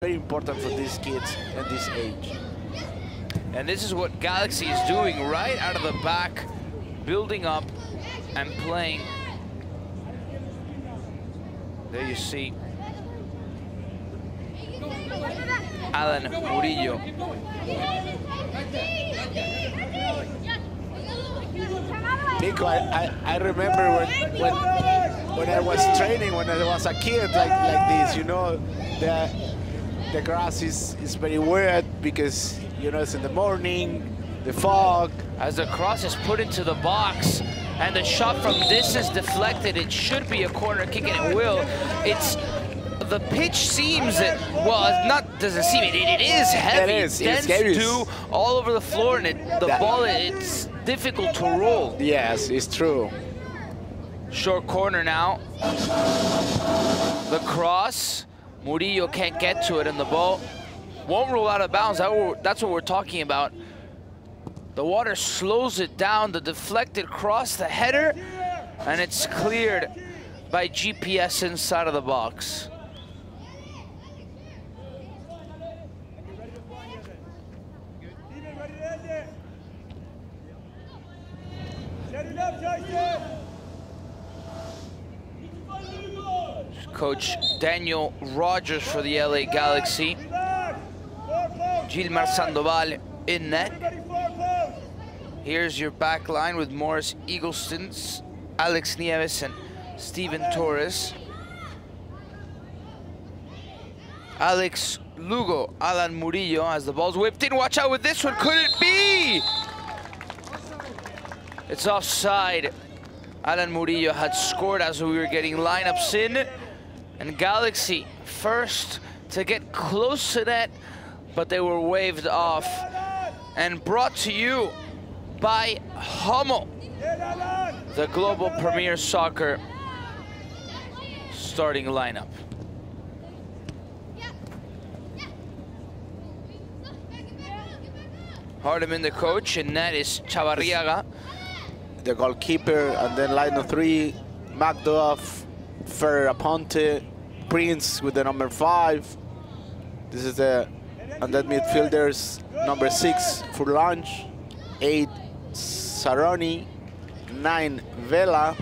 very important for these kids at this age. And this is what Galaxy is doing right out of the back, building up and playing. There you see Alan Murillo. Nico, I remember when I was training, when I was a kid like this, you know, the grass is very wet because, you know, it's in the morning, the fog. As the cross is put into the box and the shot from distance deflected, it should be a corner kick, and it will. The pitch seems that, well, doesn't seem it. It is heavy. It is. Dense dew all over the floor, and the ball, it's difficult to roll. Yes, it's true. Short corner now. The cross. Murillo can't get to it, and the ball won't roll out of bounds. That's what we're talking about. The water slows it down. The deflected cross, the header, and it's cleared by GPS inside of the box. Coach Daniel Rogers for the LA Galaxy. Gilmar Sandoval in net. Here's your back line with Morris Eagleston, Alex Nieves, and Steven Torres. Alex Lugo, Alan Murillo as the ball's whipped in. Watch out with this one, could it be? It's offside. Alan Murillo had scored as we were getting lineups in. And Galaxy first to get close to that, but they were waved off. And brought to you by Hummel, the Global Premier Soccer starting lineup. Hardeman, the coach, and that is Chavarriaga. The goalkeeper, and then line of three, McDuff, Ferrer Aponte, Prince with the number 5. This is and then midfielders, number 6, Furlange, 8, Saroni, 9, Vela,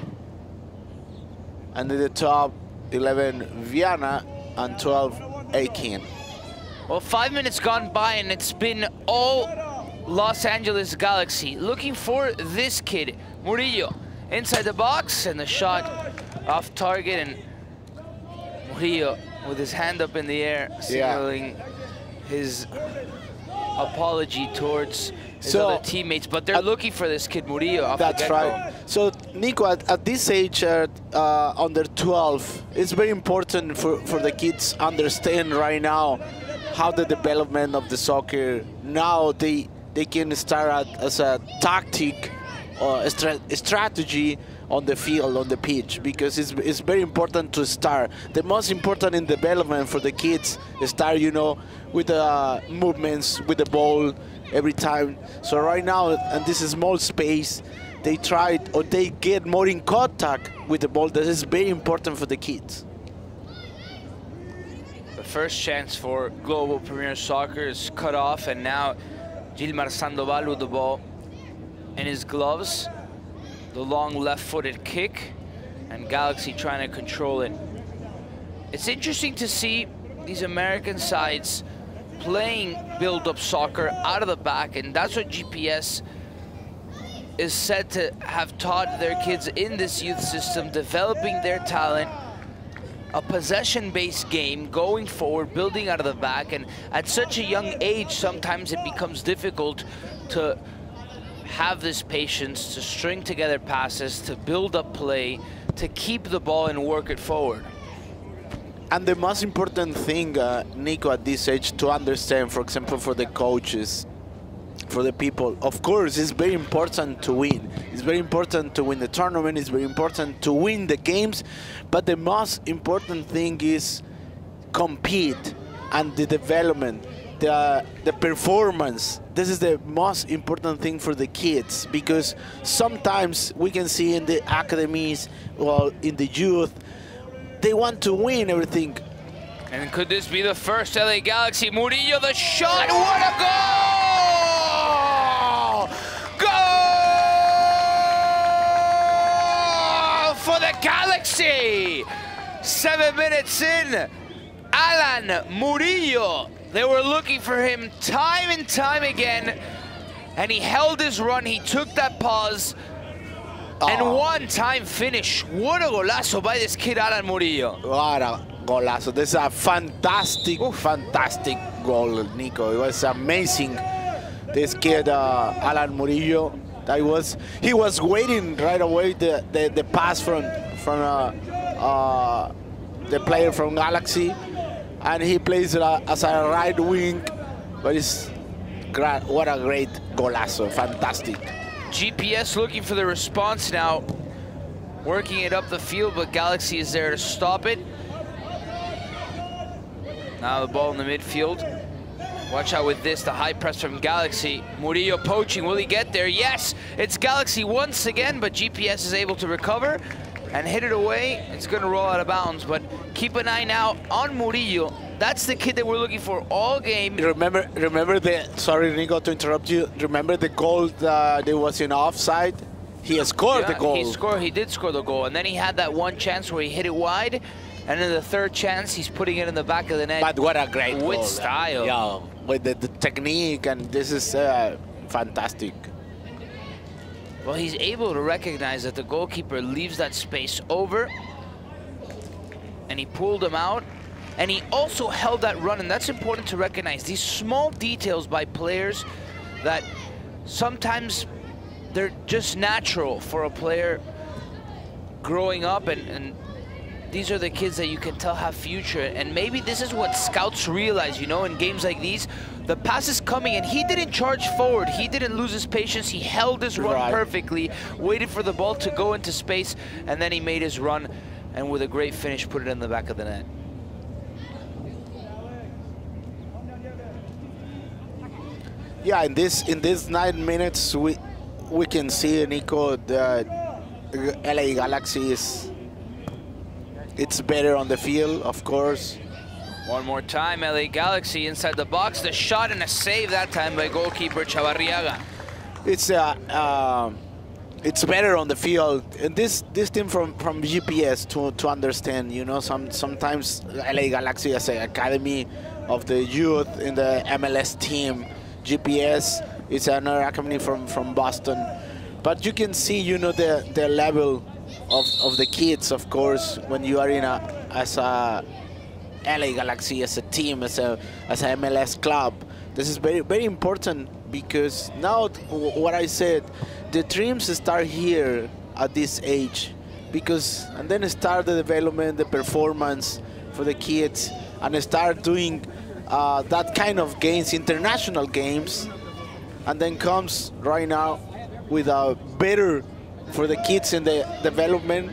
and in the top, 11, Viana, and 12, Akin. Well, 5 minutes gone by, and it's been all Los Angeles Galaxy looking for this kid, Murillo, inside the box, and the shot off target, and Murillo with his hand up in the air, signaling his apology towards his other teammates. But they're looking for this kid, Murillo, off the get-go. Right. So, Nico, at this age, under 12, it's very important for the kids understand right now how the development of the soccer, now they can start as a tactic or a strategy on the field, on the pitch, because it's very important to start. The most important in development for the kids is start, you know, with the movements, with the ball every time. So right now, in this small space, they try or they get more in contact with the ball. That is very important for the kids. The first chance for Global Premier Soccer is cut off, and now Gilmar Sandoval with the ball in his gloves. The long left-footed kick, and Galaxy trying to control it. It's interesting to see these American sides playing build-up soccer out of the back, and that's what GPS is said to have taught their kids in this youth system, developing their talent, a possession-based game, going forward, building out of the back. And at such a young age, sometimes it becomes difficult to have this patience, to string together passes, to build up play, to keep the ball and work it forward. And the most important thing, Nico, at this age to understand, for example, for the coaches, for the people, of course, it's very important to win. It's very important to win the tournament. It's very important to win the games. But the most important thing is compete and the development, the performance. This is the most important thing for the kids, because sometimes we can see in the academies or in the youth, they want to win everything. And could this be the first LA Galaxy? Murillo, the shot, what a goal! Goal for the Galaxy! 7 minutes in, Alan Murillo. They were looking for him time and time again, and he held his run, he took that pause, and one-time finish. What a golazo by this kid, Alan Murillo. What a golazo. This is a fantastic, fantastic goal, Nico. It was amazing. This kid, Alan Murillo, he was waiting right away the pass from the player from Galaxy, and he plays as a right wing, but it's great. What a great golazo, fantastic. GPS looking for the response now, working it up the field, but Galaxy is there to stop it. Now the ball in the midfield. Watch out with this, the high press from Galaxy. Murillo poaching, will he get there? Yes, it's Galaxy once again, but GPS is able to recover and hit it away. It's gonna roll out of bounds, but keep an eye now on Murillo. That's the kid that we're looking for all game. Remember sorry Nico to interrupt you, remember the goal that was in offside? He scored the goal. He did score the goal, and then he had that one chance where he hit it wide, and then the third chance, he's putting it in the back of the net. But what a great goal. With style. Yeah, with the technique, and this is fantastic. Well, he's able to recognize that the goalkeeper leaves that space over, and he pulled him out, and he also held that run, and that's important to recognize. These small details by players that sometimes they're just natural for a player growing up, and these are the kids that you can tell have future, and maybe this is what scouts realize, you know, in games like these. The pass is coming, and he didn't charge forward. He didn't lose his patience. He held his run perfectly, waited for the ball to go into space, and then he made his run, and with a great finish, put it in the back of the net. Yeah, in this 9 minutes, we can see, Nico, that LA Galaxy it's better on the field, of course. One more time, LA Galaxy inside the box. The shot and a save that time by goalkeeper Chavarriaga. It's better on the field. And this team from GPS to understand, you know, sometimes LA Galaxy as an academy of the youth in the MLS team. GPS is another academy from Boston. But you can see, you know, the level of the kids, of course, when you are as a LA Galaxy, as a team, as a MLS club. This is very, very important, because now what I said, the dreams start here at this age, and then start the development, the performance for the kids, and start doing that kind of games, international games, and then comes right now with a better for the kids in the development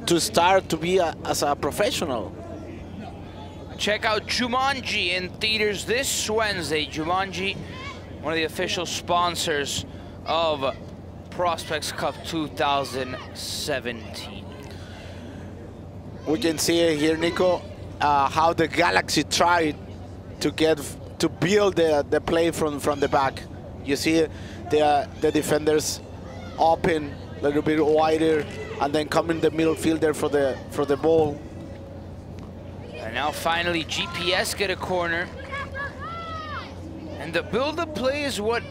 to start to be as a professional. Check out Jumanji in theaters this Wednesday. Jumanji, one of the official sponsors of Prospects Cup 2017. We can see here, Nico, how the Galaxy tried to build the play from the back. You see the defenders open a little bit wider, and then come in the middle fielder for the ball. And now finally GPS get a corner. And the build-up play is what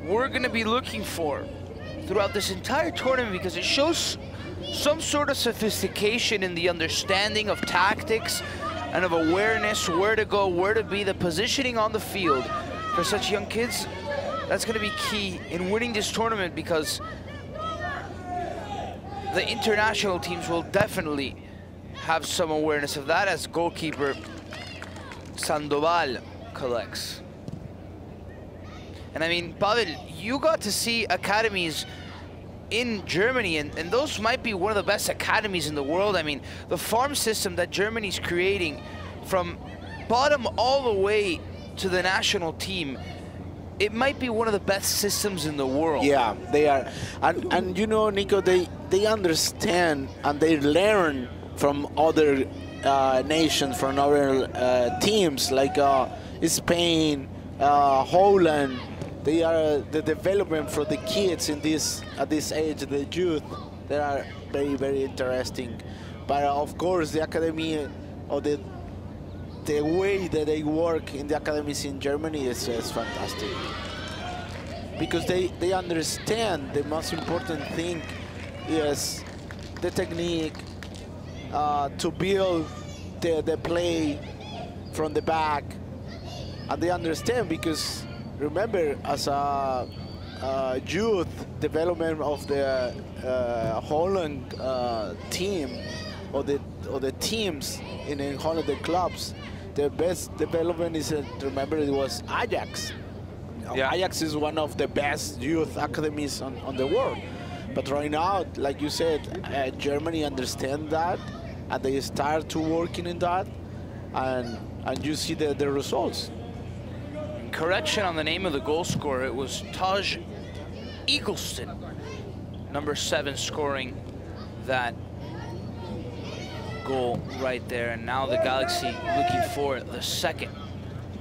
we're going to be looking for throughout this entire tournament, because it shows some sort of sophistication in the understanding of tactics and of awareness, where to go, where to be, the positioning on the field. For such young kids, that's going to be key in winning this tournament, because the international teams will definitely have some awareness of that, as goalkeeper Sandoval collects. And I mean, Pavel, you got to see academies in Germany, and those might be one of the best academies in the world. I mean, the farm system that Germany's creating, from bottom all the way to the national team, it might be one of the best systems in the world. Yeah, they are. And you know, Nico, they understand and they learn from other nations, from other teams like Spain, Holland. They are the development for the kids in this at this age, the youth. They are very, very interesting. But of course, the academy or the way that they work in the academies in Germany is fantastic, because they understand the most important thing is the technique, to build the play from the back, and they understand because remember, as a youth development of the Holland team or the teams in Holland, the clubs, the best development is remember it was Ajax. Yeah. Ajax is one of the best youth academies on the world. But right now, like you said, Germany understand that, and they start to working in that, and you see the results. Correction on the name of the goal scorer, it was Taj Eagleston, number 7, scoring that goal right there. And now the Galaxy looking for the second.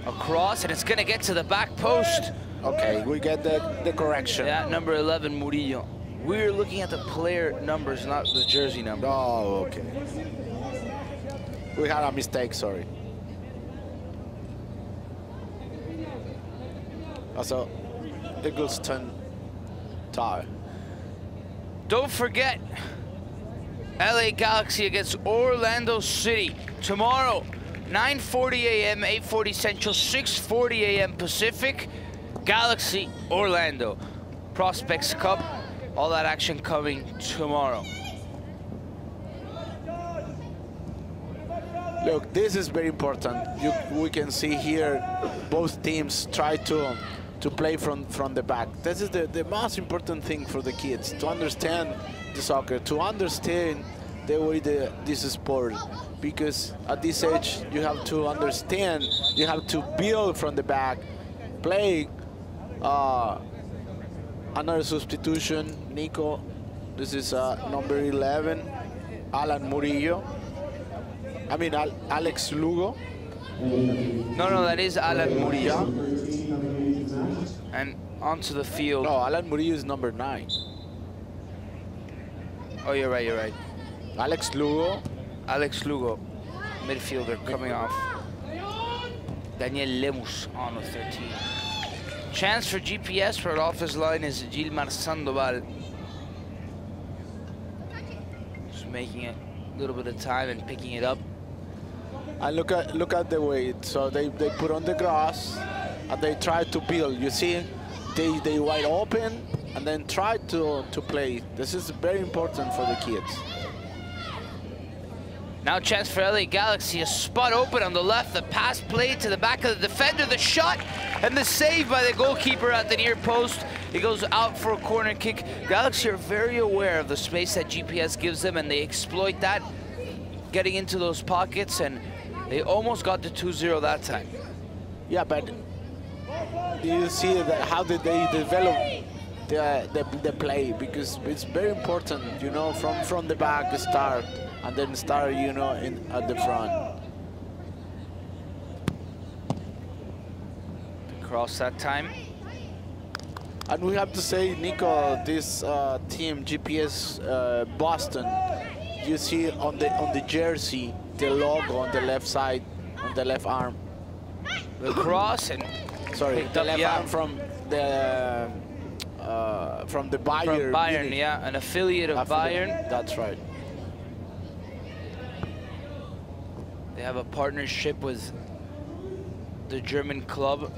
Across, and it's going to get to the back post. Okay, we get the correction. Yeah, number 11, Murillo. We're looking at the player numbers, not the jersey number. Oh, okay. We had a mistake, sorry. Also, Eagleston tie. Don't forget, LA Galaxy against Orlando City tomorrow, 9:40 a.m., 8:40 Central, 6:40 a.m. Pacific. Galaxy, Orlando, Prospects Cup, all that action coming tomorrow. Look, this is very important. We can see here both teams try to play from the back. This is the most important thing for the kids, to understand the soccer, to understand the way this sport. Because at this age, you have to understand, you have to build from the back, play. Another substitution, Nico. This is number 11, Alan Murillo. I mean, Alex Lugo. No, that is Alan Murillo. And onto the field. No, Alan Murillo is number 9. Oh, you're right. Alex Lugo. Alex Lugo, midfielder, coming off. Daniel Lemus on the 13. Chance for GPS, right off his line is Gilmar Sandoval. Just making it a little bit of time and picking it up. And look at the weight. So they put on the grass and they try to build. You see, they wide open and then try to play. This is very important for the kids. Now chance for LA Galaxy, a spot open on the left, the pass played to the back of the defender, the shot, and the save by the goalkeeper at the near post. It goes out for a corner kick. Galaxy are very aware of the space that GPS gives them, and they exploit that, getting into those pockets, and they almost got to 2-0 that time. Yeah, but you see that how did they develop the play? Because it's very important, you know, from the back start. And then start, you know, at the front. Cross that time. And we have to say, Nico, this team, GPS Boston, you see on the jersey, the logo on the left side, on the left arm. The cross and sorry, the left arm from the Bayern. From Bayern, Munich. yeah, an affiliate of Bayern. That's right. They have a partnership with the German club.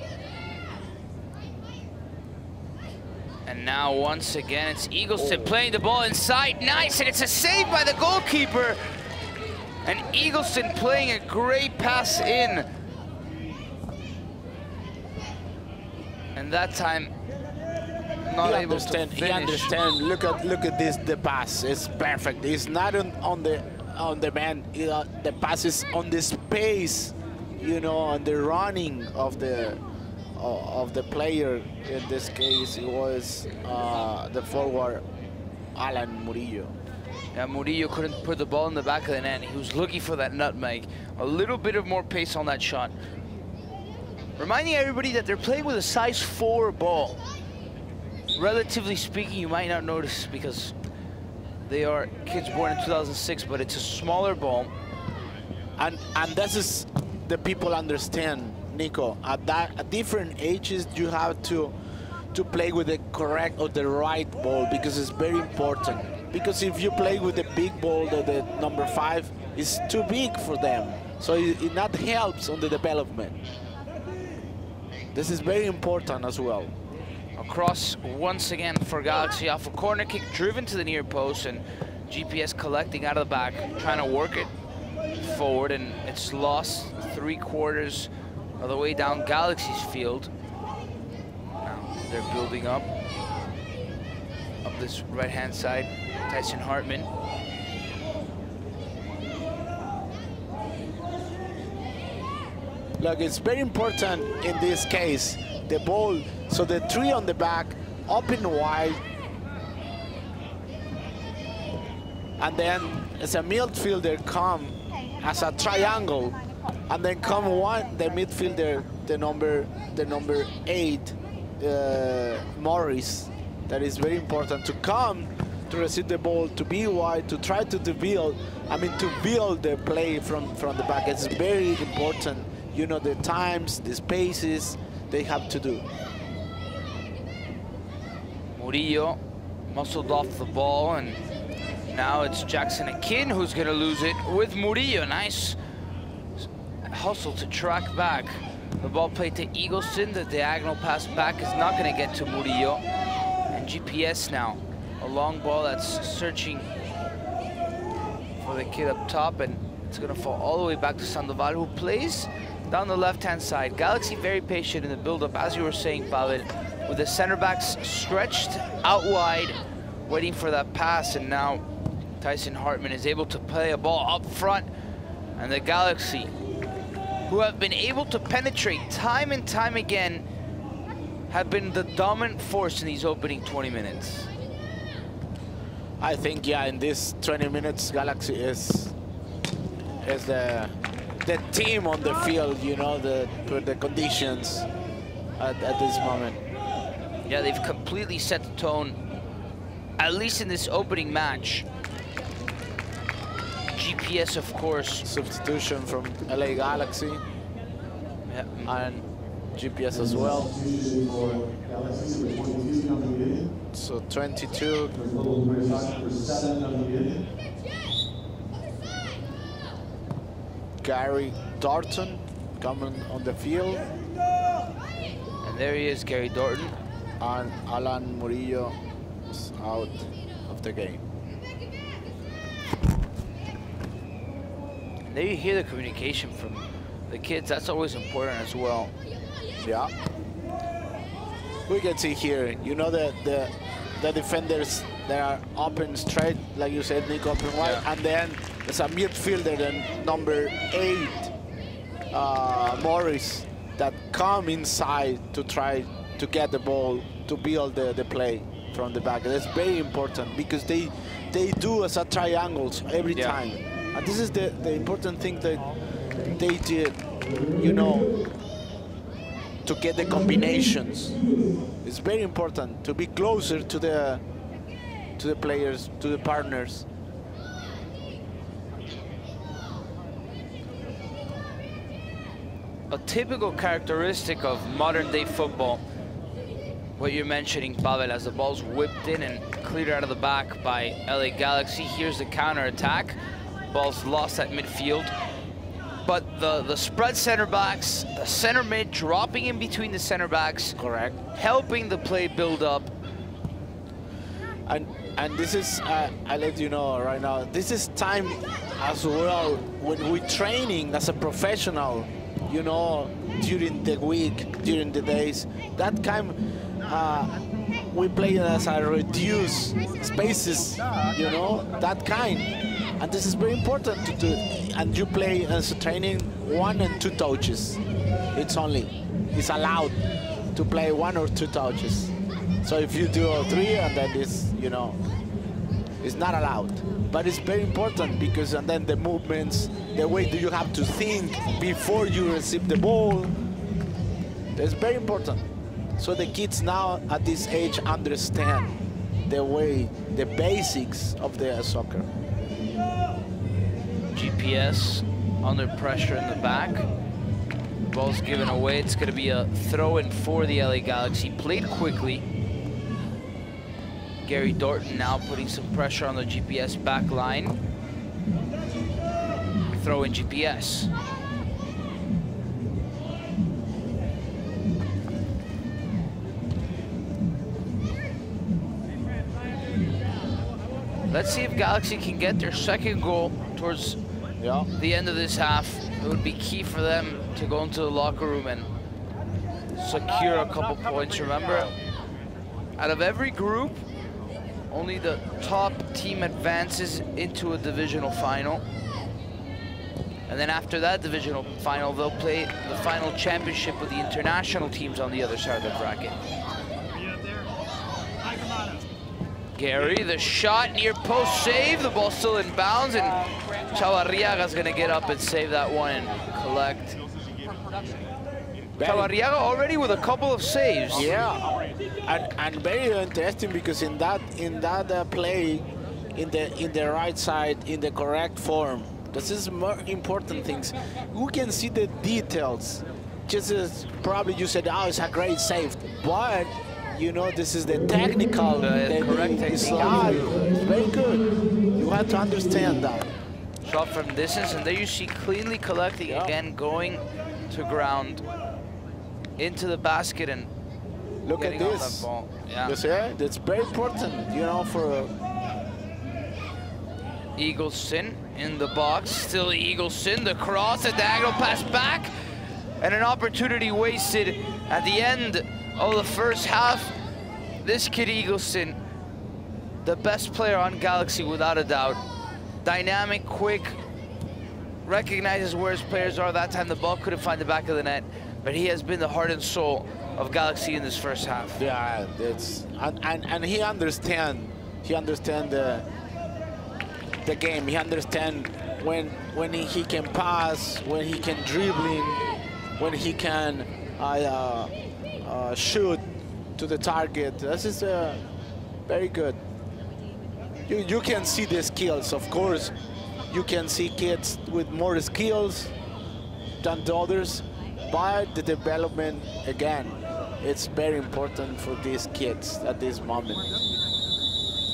And now once again, it's Eagleston playing the ball inside. Nice, and it's a save by the goalkeeper. And Eagleston playing a great pass in. And that time, not able to finish. He understands. Look at this. The pass is perfect. It's not on the man. The pass is on the space, you know, on the running of the player. In this case, it was the forward Alan Murillo. Yeah, Murillo couldn't put the ball in the back of the net. He was looking for that nutmeg. A little bit of more pace on that shot. Reminding everybody that they're playing with a size 4 ball. Relatively speaking, you might not notice because they are kids born in 2006, but it's a smaller ball. And this is the people understand, Nico. At different ages, you have to play with the correct or the right ball because it's very important. Because if you play with the big ball, the number 5 is too big for them. So it not helps on the development. This is very important as well. Across once again for Galaxy off a corner kick driven to the near post, and GPS collecting out of the back, trying to work it forward, and it's lost 3/4 of the way down Galaxy's field. Now they're building up this right-hand side. Tyson Hartman. Look, it's very important in this case, the ball, so the 3 on the back, open wide, and then as a midfielder come as a triangle, and then come the midfielder, the number 8, Morris. That is very important to come to receive the ball, to be wide, to try to build the play from the back. It's very important. You know, the times, the spaces they have to do. Murillo muscled off the ball, and now it's Jackson Akin who's going to lose it with Murillo. Nice hustle to track back. The ball played to Eagleson. The diagonal pass back is not going to get to Murillo. And GPS now, a long ball that's searching for the kid up top, and it's going to fall all the way back to Sandoval, who plays down the left-hand side. Galaxy very patient in the build-up, as you were saying, Pavel, with the center backs stretched out wide, waiting for that pass, and now Tyson Hartman is able to play a ball up front, and the Galaxy, who have been able to penetrate time and time again, have been the dominant force in these opening 20 minutes. I think, yeah, in these 20 minutes, Galaxy is the team on the field, you know, the conditions at this moment. Yeah, they've completely set the tone, at least in this opening match. GPS, of course. Substitution from LA Galaxy. Yeah. And GPS as well. So 22. Gary Dorton coming on the field. And there he is, Gary Dorton. And Alan Murillo is out of the game. And there you hear the communication from the kids. That's always important as well. Yeah. We can see here, you know, the defenders that are open straight, like you said, Nick, open wide, yeah. And then there's a midfielder, then number 8, Morris, that come inside to try to get the ball, to build the play from the back. That's very important because they do as a triangles every time. And this is the important thing that they did, you know, to get the combinations. It's very important to be closer to the players, to the partners. A typical characteristic of modern day football, what you're mentioning, Pavel, as the ball's whipped in and cleared out of the back by LA Galaxy. Here's the counter attack. Ball's lost at midfield. But the spread center backs, the center mid dropping in between the center backs. Correct. Helping the play build up. And this is, I let you know right now, this is time as well when we're training as a professional, you know, during the week, during the days. That kind, we play as a reduced spaces, you know, that kind. And this is very important to do. And you play as a training 1 and 2 touches. It's allowed to play 1 or 2 touches. So if you do 3, and then it's, you know, It's not allowed. But it's very important because and then the movements, the way do you have to think before you receive the ball. That's very important. So the kids now at this age understand the way, the basics of the soccer. GPS under pressure in the back. Ball's given away. It's going to be a throw-in for the LA Galaxy. Played quickly. Gary Dorton now putting some pressure on the GPS back line. Throw-in GPS. Let's see if Galaxy can get their second goal towards the end of this half. It would be key for them to go into the locker room and secure a couple points. Remember, out of every group, only the top team advances into a divisional final. And then after that divisional final, they'll play the final championship with the international teams on the other side of the bracket. Gary, the shot, near post save. The ball still in bounds, and Chavarriaga's gonna get up and save that one and collect. Chavarriaga already with a couple of saves. Yeah, and very interesting because in that play, in the right side, in the correct form. This is more important things. We can see the details. Just as probably you said, oh, it's a great save, but you know, this is the technical, the correct slide. It's very good. You have to understand that. Shot from distance, and there you see cleanly collecting again, going to ground, into the basket, and look at this. That ball. Yeah. You see, that's very important, you know, for Eagleson in the box. Still Eagleson, the cross, a diagonal pass back, and an opportunity wasted at the end of the first half. This kid Eagleson, the best player on Galaxy without a doubt. Dynamic, quick, recognizes where his players are. That time the ball couldn't find the back of the net, but he has been the heart and soul of Galaxy in this first half. Yeah, it's and he understand the game. He understand when he can pass, when he can dribbling, when he can shoot to the target. This is very good. You can see the skills, of course. You can see kids with more skills than the others, but the development, again, it's very important for these kids at this moment.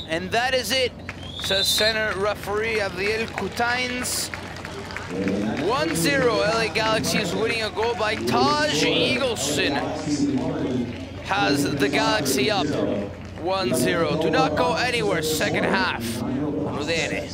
And that is it, says center referee Abdiel Kutains. 1-0, LA Galaxy is winning a goal by Taj Eagleson. Has the Galaxy up 1-0. Do not go anywhere, second half. Rudere.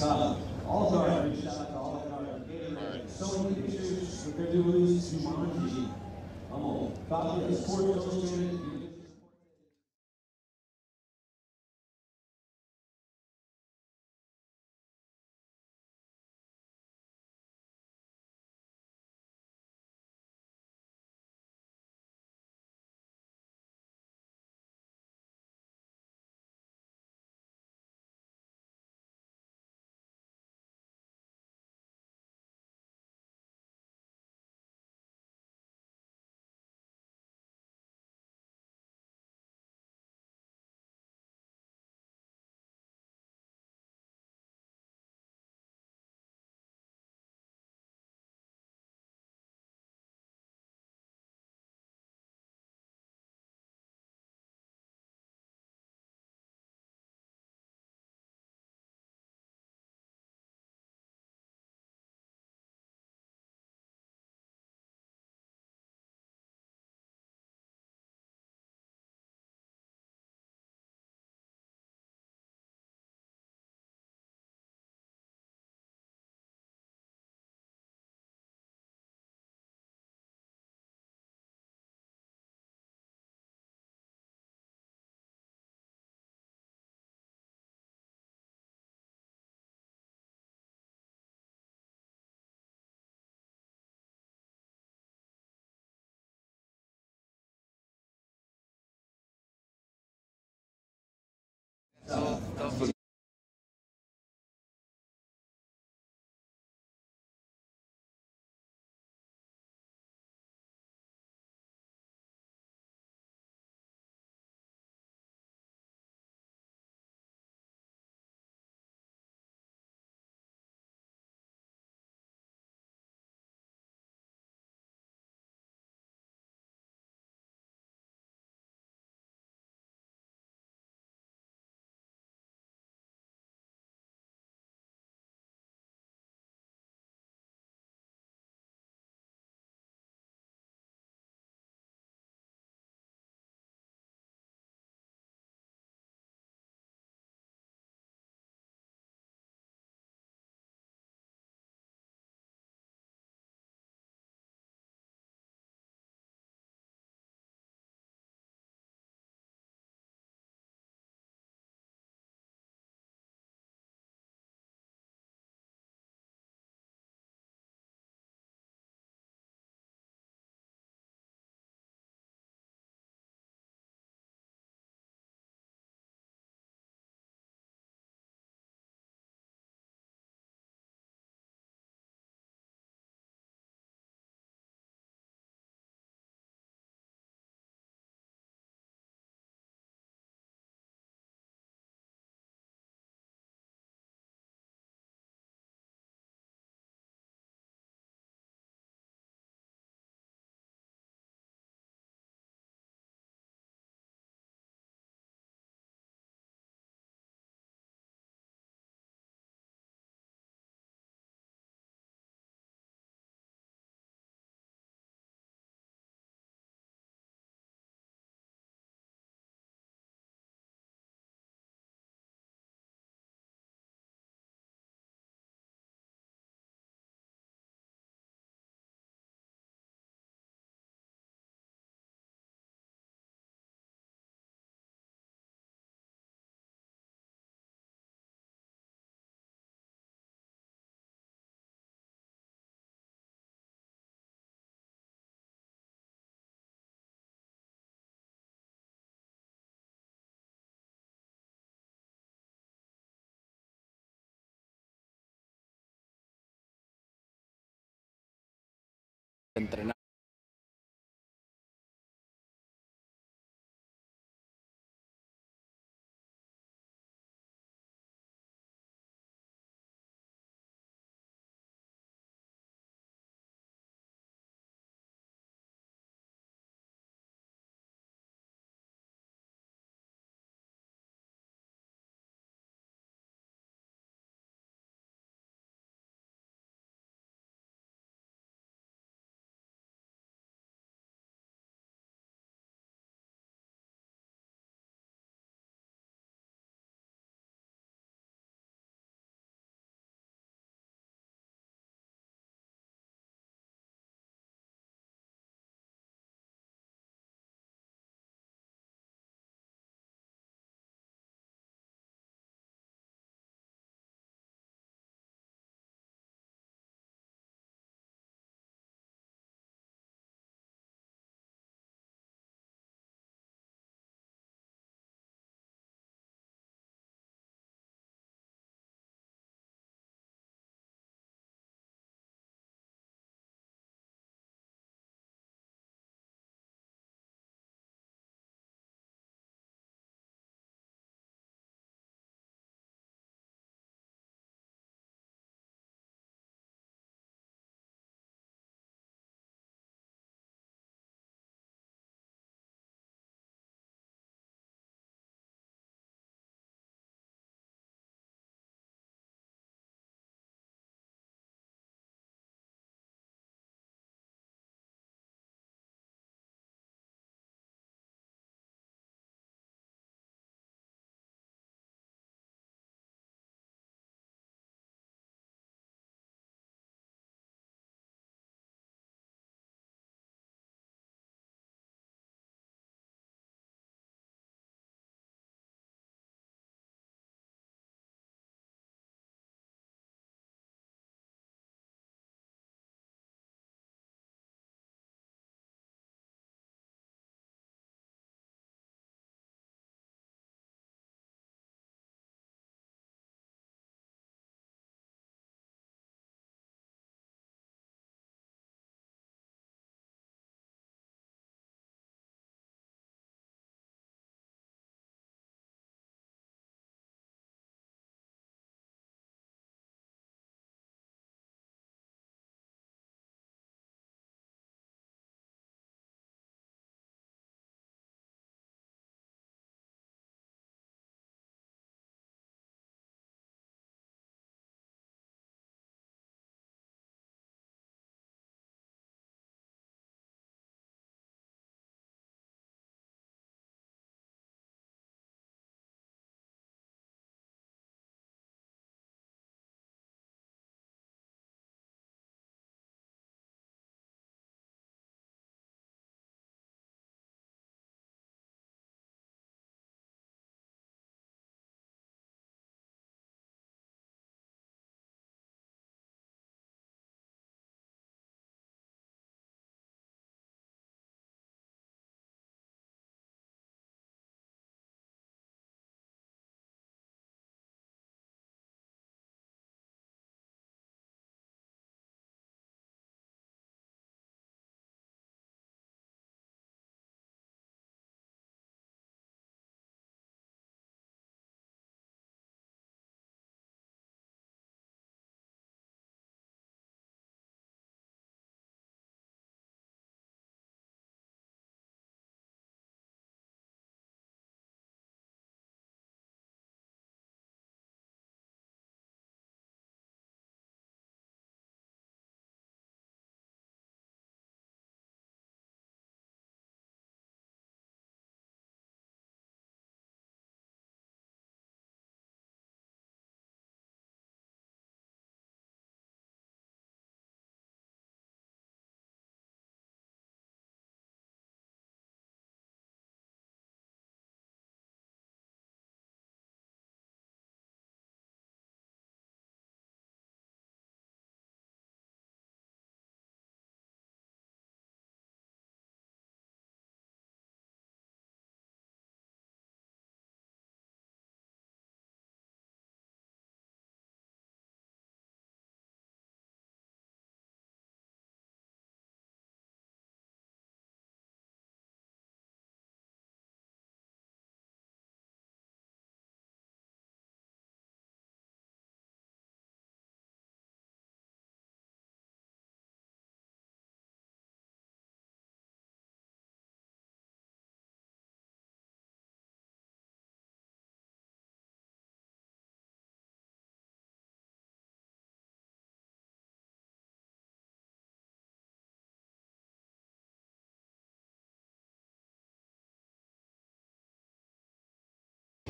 entrenar.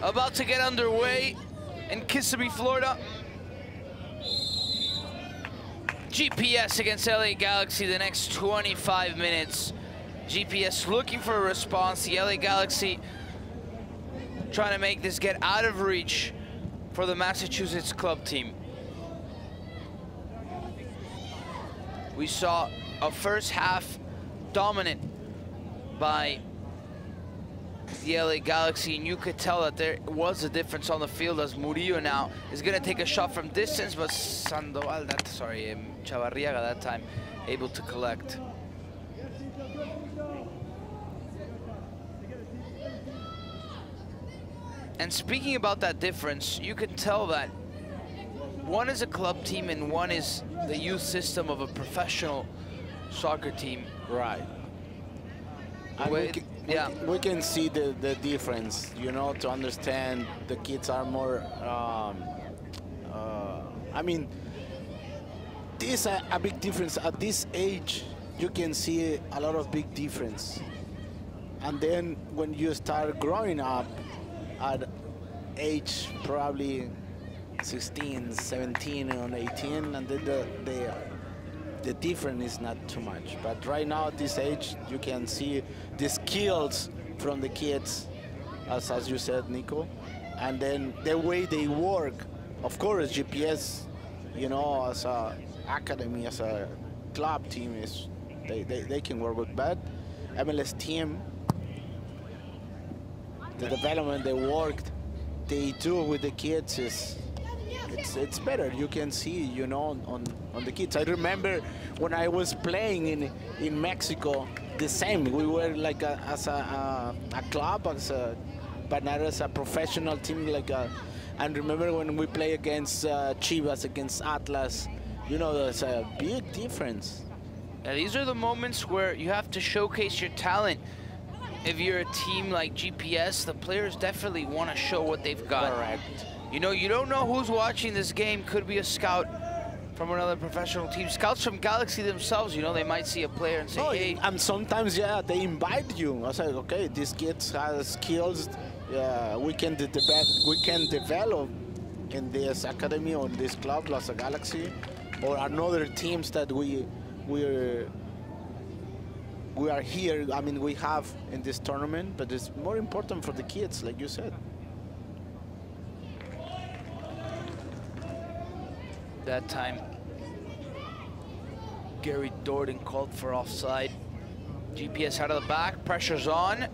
about to get underway in Kissimmee, Florida. GPS against LA Galaxy the next 25 minutes. GPS looking for a response. The LA Galaxy trying to make this get out of reach for the Massachusetts club team. We saw a first half dominant by the LA Galaxy, and you could tell that there was a difference on the field as Murillo now is going to take a shot from distance, but Sandoval, Chavarriaga that time, able to collect. And speaking about that difference, you can tell that one is a club team and one is the youth system of a professional soccer team. Right. And we can see the difference, you know, to understand the kids are more, I mean, there's a big difference. At this age, you can see a lot of big difference. And then when you start growing up at age probably 16, 17, and 18, and then the difference is not too much. But right now at this age, you can see the skills from the kids, as you said, Nico, and then the way they work. Of course, GPS, you know, as a academy, as a club team, is they can work with, but MLS team, the development they worked, they do with the kids is it's better. You can see, you know, on the kids. I remember when I was playing in Mexico, the same. We were like as a club, but not as a professional team. And remember when we play against Chivas, against Atlas, you know, there's a big difference. Now, these are the moments where you have to showcase your talent. If you're a team like GPS, the players definitely want to show what they've got. Correct. You know, you don't know who's watching this game. Could be a scout from another professional team. Scouts from Galaxy themselves, you know, they might see a player and say, hey. And sometimes, yeah, they invite you. I say, okay, these kids have skills. We can develop in this academy or this club, Las Galaxy, or another teams that we are here. I mean, we have in this tournament, but it's more important for the kids, like you said. That time, Gary Dordan called for offside. GPS out of the back, pressure's on.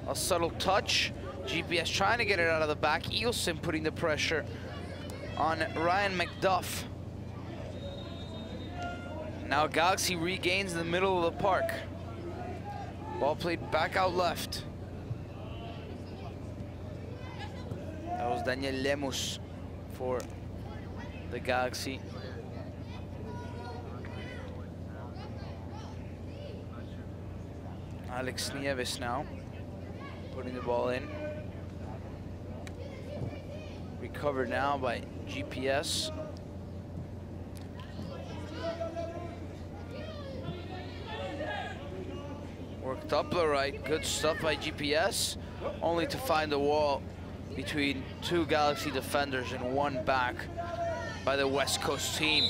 A subtle touch. GPS trying to get it out of the back. Eilson putting the pressure on Ryan McDuff. Now Galaxy regains in the middle of the park. Ball played back out left. That was Daniel Lemus for the Galaxy. Alex Nieves now putting the ball in. Recovered now by GPS. Worked up the right, good stuff by GPS, only to find a wall between two Galaxy defenders and one back by the West Coast team.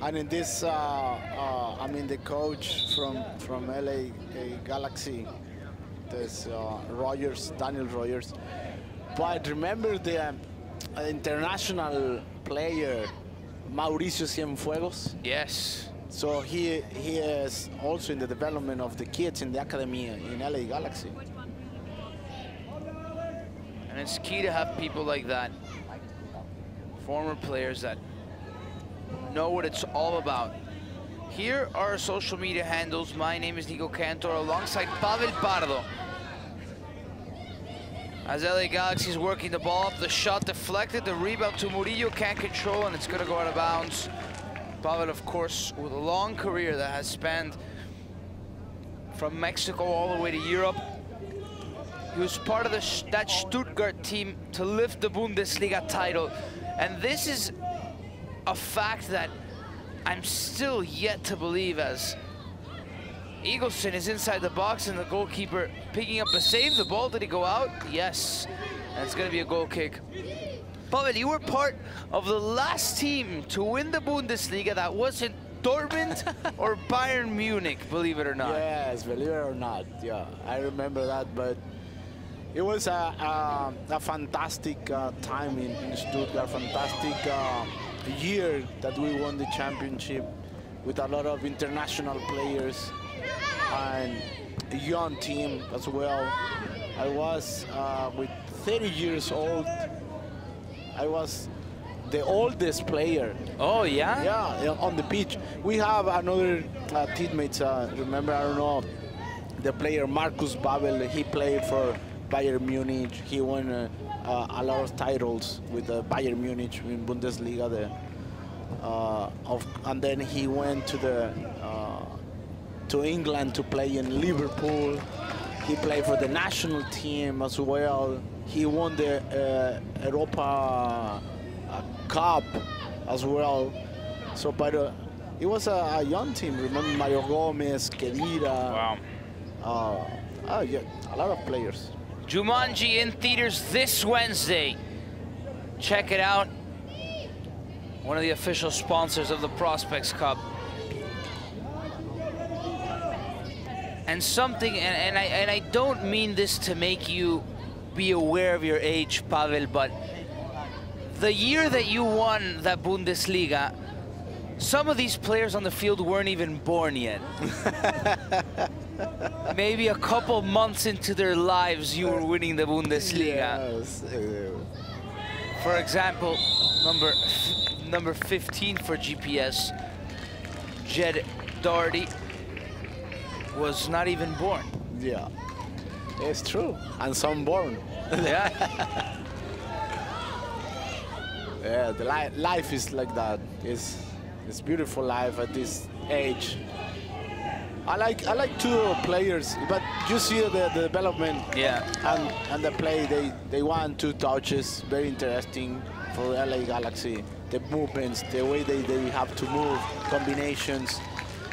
And in this, I mean, the coach from LA Galaxy, there's Rogers, Daniel Rogers. But remember the international player, Mauricio Cienfuegos? Yes. So he is also in the development of the kids in the academy in LA Galaxy. And it's key to have people like that, former players that know what it's all about. Here are our social media handles. My name is Nico Cantor alongside Pavel Pardo. As LA Galaxy is working the ball up, the shot deflected, the rebound to Murillo, can't control, and it's gonna go out of bounds. Pavel, of course, with a long career that has spanned from Mexico all the way to Europe. He was part of that Stuttgart team to lift the Bundesliga title. And this is a fact that I'm still yet to believe, as Eagleson is inside the box and the goalkeeper picking up a save. The ball, did it go out? Yes. And it's going to be a goal kick. Pavel, you were part of the last team to win the Bundesliga that wasn't Dortmund or Bayern Munich, believe it or not. Yes, believe it or not. Yeah, I remember that, but it was a fantastic time in Stuttgart, fantastic year that we won the championship with a lot of international players and a young team as well. I was with 30 years old. I was the oldest player. Oh, yeah? Yeah, on the pitch. We have another teammates, remember, I don't know, the player Markus Babbel, he played for Bayern Munich. He won a lot of titles with Bayern Munich in Bundesliga. And then he went to England to play in Liverpool. He played for the national team as well. He won the Europa Cup as well. So, but it was a young team. Remember Mario Gomez, Khedira. Wow. Yeah, a lot of players. Jumanji in theaters this Wednesday. Check it out. One of the official sponsors of the Prospects Cup. And something, and I don't mean this to make you be aware of your age, Pavel, but the year that you won that Bundesliga, some of these players on the field weren't even born yet. Maybe a couple months into their lives, you were winning the Bundesliga. Yes. For example, number 15 for GPS, Jed Doherty, was not even born. Yeah, it's true. And some born. Yeah. Yeah, the life is like that. It's beautiful life at this age. I like two players, but you see the development. Yeah. And the play, they won 2 touches. Very interesting for LA Galaxy. The movements, the way they have to move, combinations.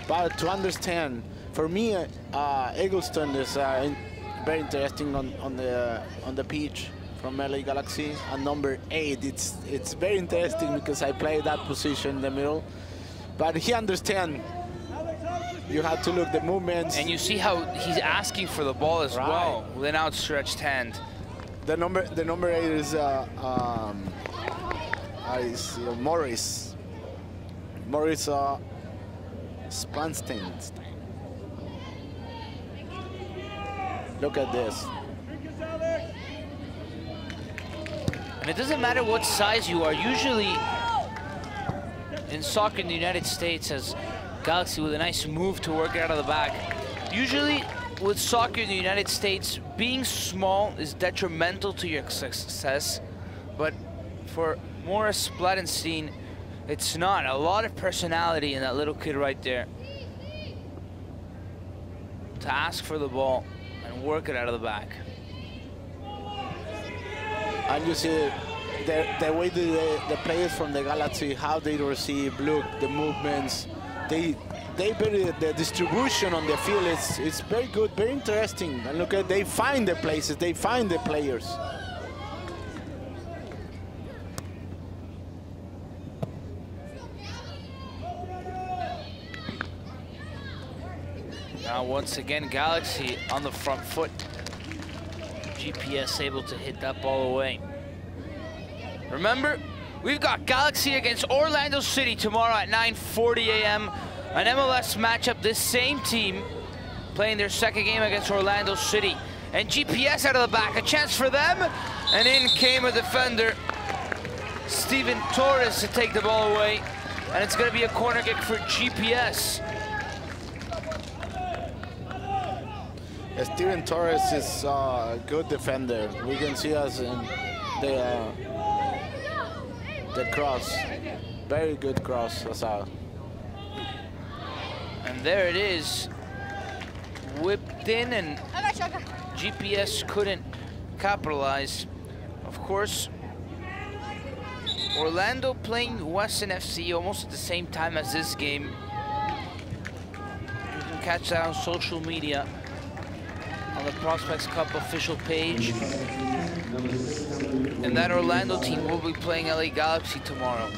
But to understand, for me, Eggleston is very interesting on the pitch from LA Galaxy, and number 8. It's very interesting because I play that position in the middle. But he understands. You have to look the movements. And you see how he's asking for the ball as well with an outstretched hand. The number 8 is Morris. Morris Spanstein. Look at this. And it doesn't matter what size you are. Usually in soccer in the United States, as Galaxy with a nice move to work it out of the back. Usually with soccer in the United States, being small is detrimental to your success. But for Morris Plattenstein, it's not. A lot of personality in that little kid right there. To ask for the ball and work it out of the back. And you see the way the players from the Galaxy, how they receive, look, the movements, the distribution on the field it's very good, very interesting. And look at, they find the places, they find the players. Now once again, Galaxy on the front foot. GPS able to hit that ball away. Remember, we've got Galaxy against Orlando City tomorrow at 9:40 a.m. An MLS matchup, this same team playing their second game against Orlando City. And GPS out of the back, a chance for them. And in came a defender, Steven Torres, to take the ball away. And it's gonna be a corner kick for GPS. Steven Torres is a good defender. We can see us in the cross. Very good cross. And there it is. Whipped in, and GPS couldn't capitalize. Of course, Orlando playing Weston FC almost at the same time as this game. You can catch that on social media, on the Prospects Cup official page. And that Orlando team will be playing LA Galaxy tomorrow.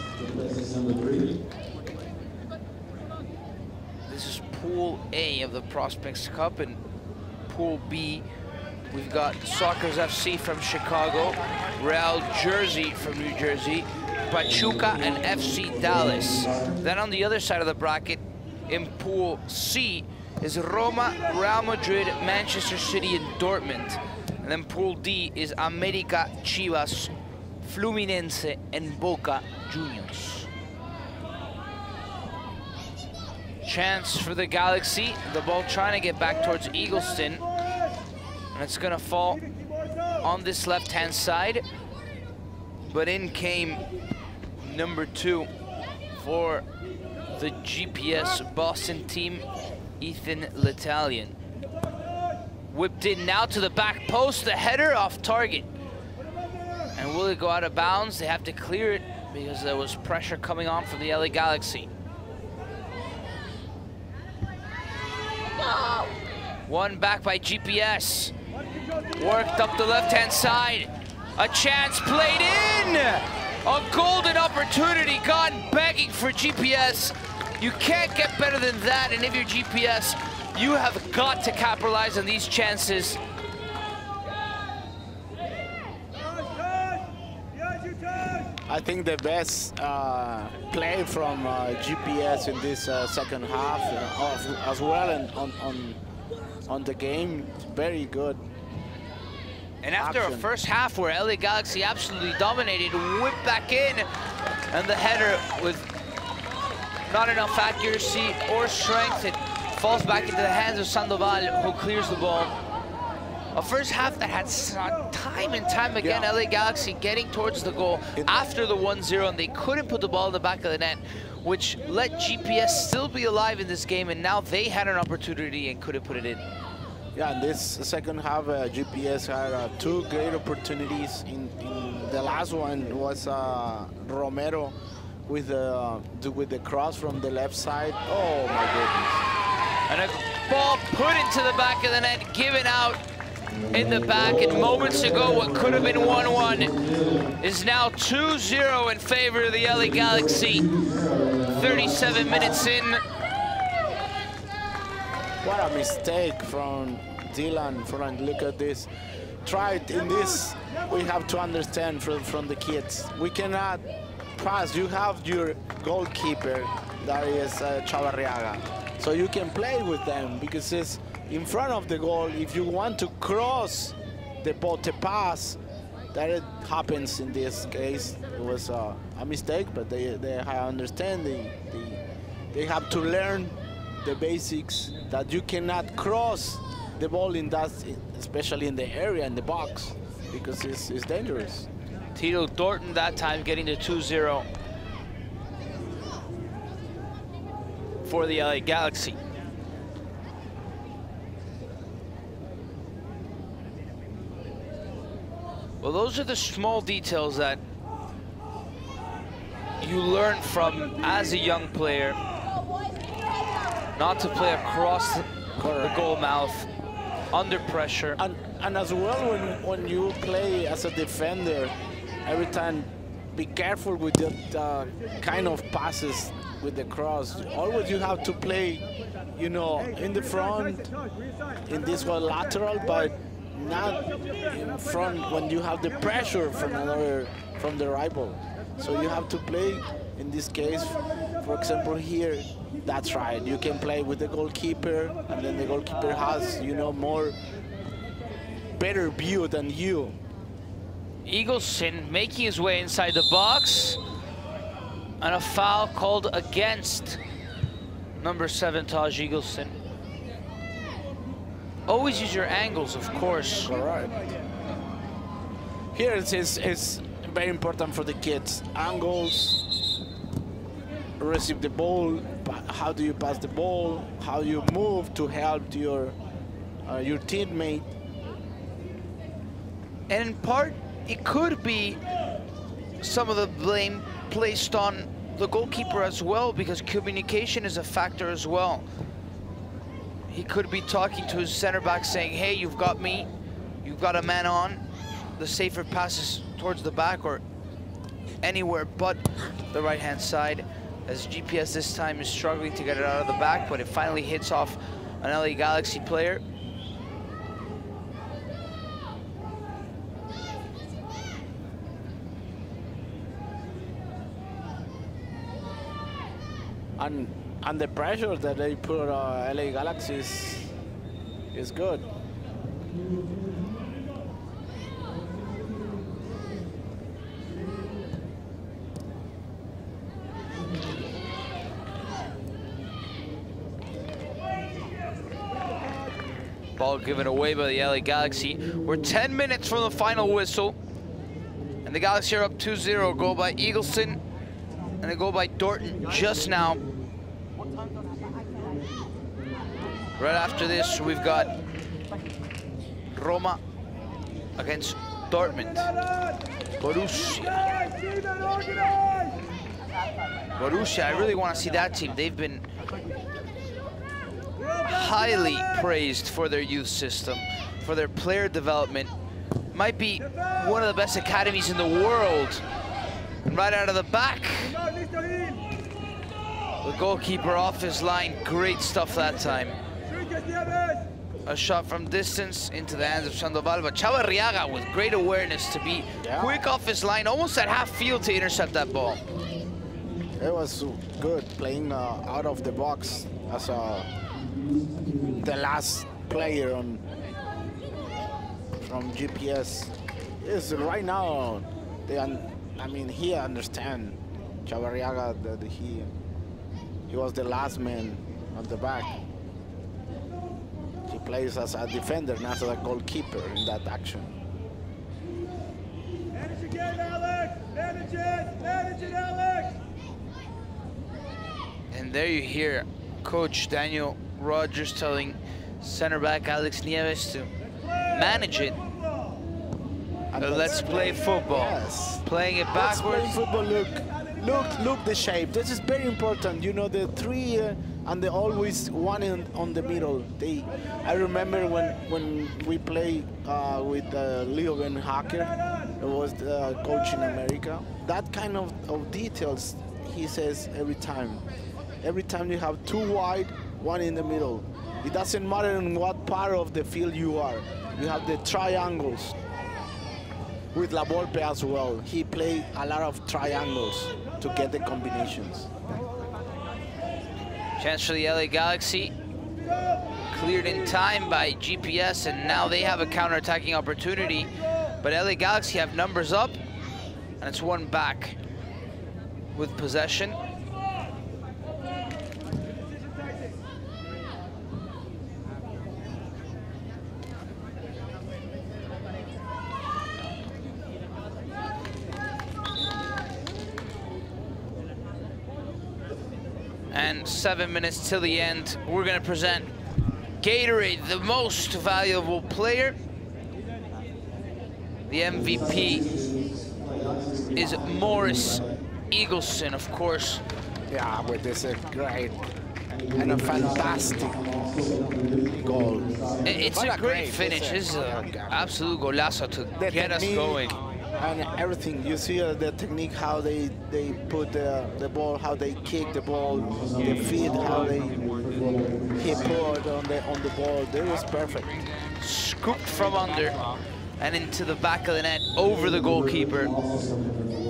This is Pool A of the Prospects Cup, and Pool B, we've got Sockers FC from Chicago, Real Jersey from New Jersey, Pachuca and FC Dallas. Then on the other side of the bracket, in Pool C, is Roma, Real Madrid, Manchester City, and Dortmund. And then Pool D is América, Chivas, Fluminense, and Boca Juniors. Chance for the Galaxy. The ball trying to get back towards Eagleston. And it's gonna fall on this left-hand side. But in came number 2 for the GPS Boston team, Ethan L'Italien. Whipped in now to the back post, the header off target. And will it go out of bounds? They have to clear it because there was pressure coming on from the LA Galaxy. One back by GPS. Worked up the left-hand side. A chance played in! A golden opportunity gone begging for GPS. You can't get better than that, and if you're GPS, you have got to capitalize on these chances. I think the best play from GPS in this second half as well, and on the game, very good. And after a first half where LA Galaxy absolutely dominated, whipped back in, and the header with not enough accuracy or strength, it falls back into the hands of Sandoval, who clears the ball. A first half that had time and time again, LA Galaxy getting towards the goal after the 1-0, and they couldn't put the ball in the back of the net, which let GPS still be alive in this game, and now they had an opportunity and couldn't put it in. Yeah, in this second half, GPS had 2 great opportunities. In the last one was Romero with the cross from the left side. Oh my goodness! And a ball put into the back of the net, given out in the back. And moments ago, what could have been 1-1 is now 2-0 in favor of the LA Galaxy. 37 minutes in. What a mistake from Dylan. Look at this. Tried in this. We have to understand from the kids. We cannot pass. You have your goalkeeper, that is Chavarriaga. So you can play with them because it's in front of the goal. If you want to cross the ball to pass, that it happens in this case. It was a mistake, but they understand. They have to learn the basics that you cannot cross the ball in that, especially in the area, in the box, because it's dangerous. Tito Dorton that time getting to 2-0 for the LA Galaxy. Well, those are the small details that you learn from as a young player. Not to play across the goal mouth, under pressure. And as well, when you play as a defender, every time be careful with that kind of passes with the cross. Always you have to play, you know, in the front, in this one lateral, but not in front when you have the pressure from the rival. So you have to play, in this case, for example here, that's right. You can play with the goalkeeper, and then the goalkeeper has, you know, better view than you. Eagleson making his way inside the box, and a foul called against number 7, Taj Eagleson. Always use your angles, of course. All right. Here it's very important for the kids. Angles, receive the ball, how do you pass the ball, how you move to help your teammate. And in part, it could be some of the blame placed on the goalkeeper as well, because communication is a factor as well. he could be talking to his center back saying, hey, you've got me, you've got a man on. The safer passes towards the back or anywhere but the right-hand side, as GPS this time is struggling to get it out of the back, but it finally hits off an LA Galaxy player. And the pressure that they put LA Galaxy is good. Ball given away by the LA Galaxy. We're 10 minutes from the final whistle. And the Galaxy are up 2-0. Goal by Eagleson and a goal by Dorton just now. Right after this, we've got Roma against Dortmund. Borussia, I really want to see that team. They've been highly praised for their youth system, for their player development. Might be one of the best academies in the world. And right out of the back, the goalkeeper off his line. Great stuff that time. A shot from distance into the hands of Sandoval, but Chavarriaga with great awareness to be quick off his line, almost at half field to intercept that ball. It was good playing out of the box as the last player from GPS. Is right now I mean, he understands Chavarriaga that he was the last man on the back. He plays as a defender, not as a goalkeeper in that action. Manage again, Alex! Manage it, Alex! And there you hear Coach Daniel Rogers telling center back Alex Nieves to manage it. Let's play football. Yes. Playing it backwards. Let's play football. Look the shape. This is very important. You know, the three and the always one on the middle. I remember when we played with Leo Ben Hacker, who was the coach in America. That kind of details he says every time. Every time you have two wide, one in the middle. It doesn't matter in what part of the field you are. You have the triangles. With La Volpe as well, he played a lot of triangles to get the combinations. Chance for the LA Galaxy. Cleared in time by GPS, and now they have a counter-attacking opportunity. But LA Galaxy have numbers up, and it's one back with possession. And 7 minutes till the end. We're gonna present Gatorade, the most valuable player. The MVP is Morris Eagleson, of course. Yeah, with this great and a fantastic goal. It's a great finish. This is an absolute golazo to get us going. And everything, you see the technique, how they put the ball, how they kick the ball, the feet, how they put on the ball. That was perfect. Scooped from under and into the back of the net, over the goalkeeper.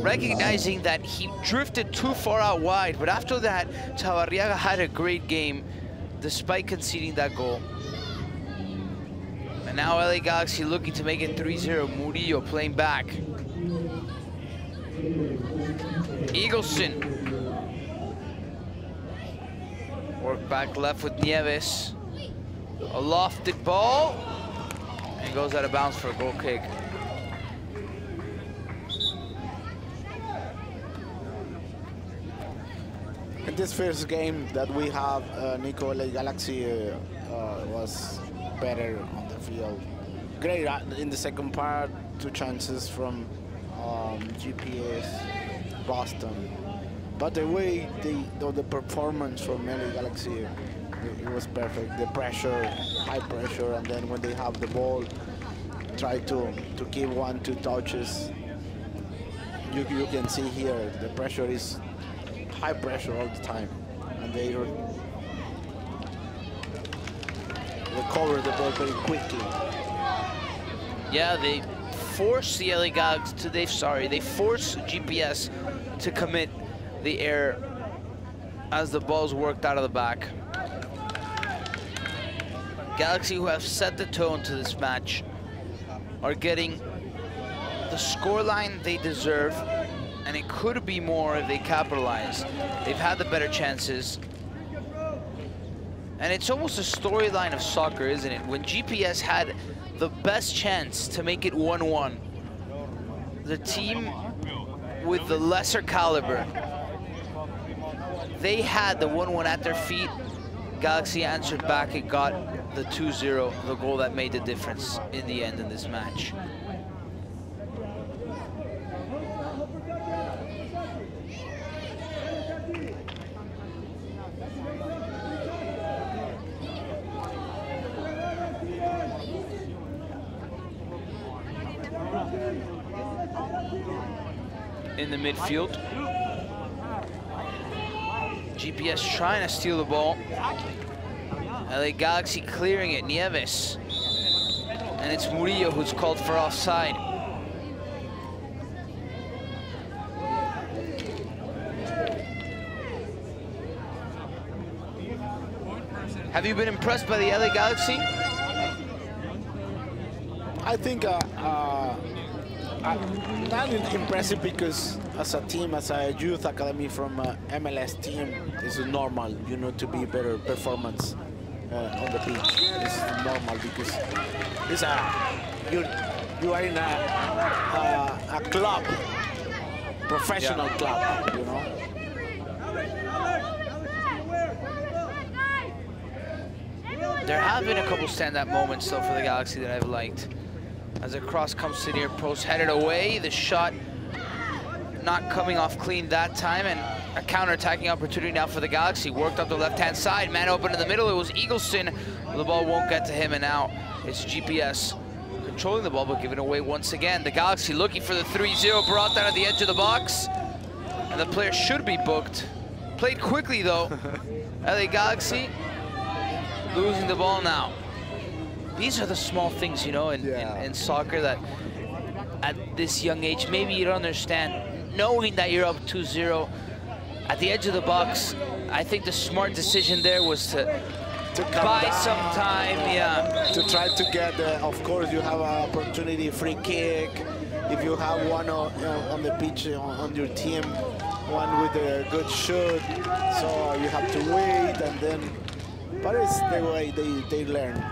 Recognizing that he drifted too far out wide, but after that, Chavarriaga had a great game despite conceding that goal. And now LA Galaxy looking to make it 3-0. Murillo playing back. Eagleson. Work back left with Nieves. A lofted ball. And goes out of bounds for a goal kick. In this first game that we have, Nico, LA Galaxy was better on the field. Great in the second part, 2 chances from GPS, Boston. But the way the performance from LA Galaxy, it was perfect. The pressure, high pressure, and then when they have the ball, try to give 1-2 touches. You can see here the pressure is high pressure all the time, and they recover the ball very quickly. Yeah, they force the LA Galaxy to they force GPS to commit the error as the ball's worked out of the back. Galaxy, who have set the tone to this match, are getting the scoreline they deserve, and it could be more if they capitalize. They've had the better chances. And it's almost a storyline of soccer, isn't it? When GPS had the best chance to make it 1-1, the team with the lesser caliber, they had the 1-1 at their feet. Galaxy answered back and got the 2-0, the goal that made the difference in the end in this match. In the midfield, GPS trying to steal the ball. LA Galaxy clearing it, Nieves. And it's Murillo who's called for offside. Have you been impressed by the LA Galaxy? I think not impressive because as a team, as a youth academy from MLS team, it's normal, you know, to be better performance on the pitch. This is normal because it's you are in a club, professional club, you know. There have been a couple stand-up moments though for the Galaxy that I've liked. As a cross comes to near post, headed away, the shot not coming off clean that time, and a counter-attacking opportunity now for the Galaxy. Worked up the left-hand side, man open in the middle, it was Eagleson. The ball won't get to him, and now it's GPS controlling the ball, but giving away once again. The Galaxy looking for the 3-0, brought down at the edge of the box, and the player should be booked. Played quickly though. LA Galaxy losing the ball now. These are the small things, you know, in soccer that at this young age, maybe you don't understand. Knowing that you're up 2-0 at the edge of the box, I think the smart decision there was to buy down some time, to try to get, of course, you have an opportunity, free kick. If you have one on the pitch on your team, one with a good shoot, so you have to wait, and then, but it's the way they learn.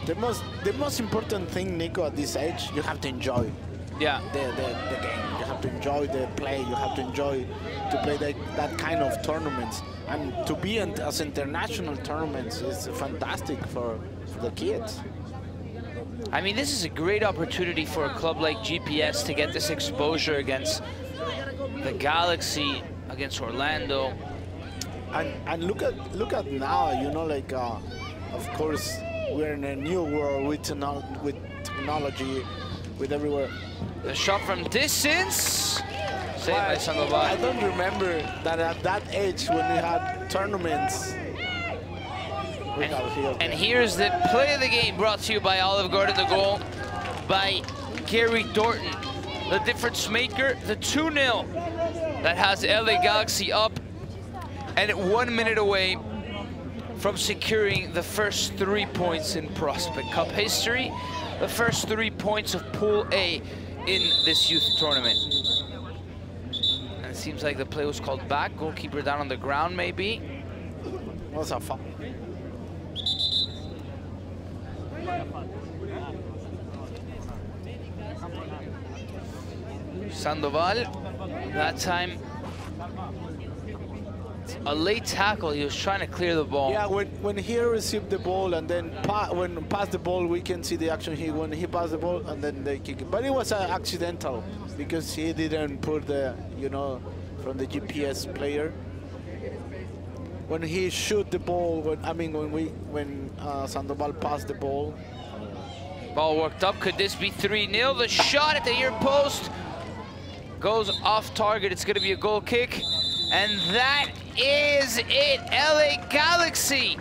The most important thing, Nico, at this age, you have to enjoy the game. You have to enjoy the play. You have to enjoy to play that kind of tournaments. And to be as international tournaments is fantastic for the kids. I mean, this is a great opportunity for a club like GPS to get this exposure against the Galaxy, against Orlando. And look at now, you know, like of course, we're in a new world with technology, with everywhere. The shot from distance, saved by Sandoval. I don't remember that at that age when we had tournaments. And here's the play of the game, brought to you by Olive Garden. The goal by Gary Dorton, the difference maker, the 2-0 that has LA Galaxy up and 1 minute away from securing the first 3 points in Prospect Cup history, the first 3 points of Pool A in this youth tournament. And it seems like the play was called back. Goalkeeper down on the ground, maybe. Was a foul. Sandoval, that time, a late tackle. He was trying to clear the ball. Yeah, when he received the ball and then when pass the ball, we can see the action here. When he passed the ball and then they kick it. But it was accidental because he didn't put the, you know, from the GPS player. when he shoot the ball. When Sandoval passed the ball. Ball worked up. Could this be 3-0? The shot at the near post goes off target. It's going to be a goal kick. And that is it. LA Galaxy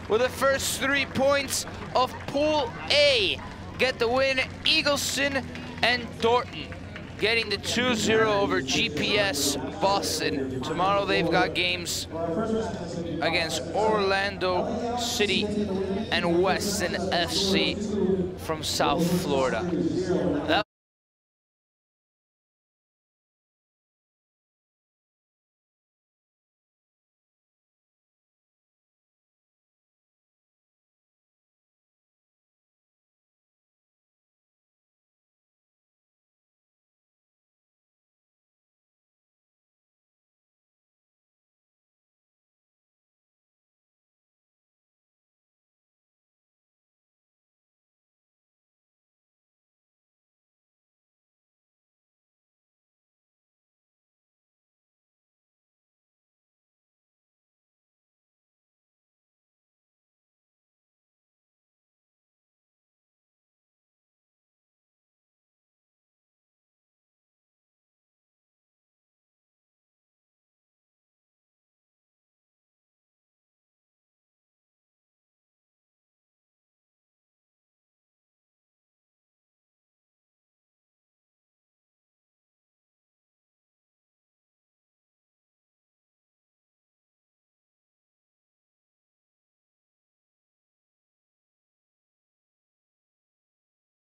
with the first 3 points of Pool A get the win. Eagleson and Dorton getting the 2-0 over GPS Boston. Tomorrow they've got games against Orlando City and Weston FC from South Florida.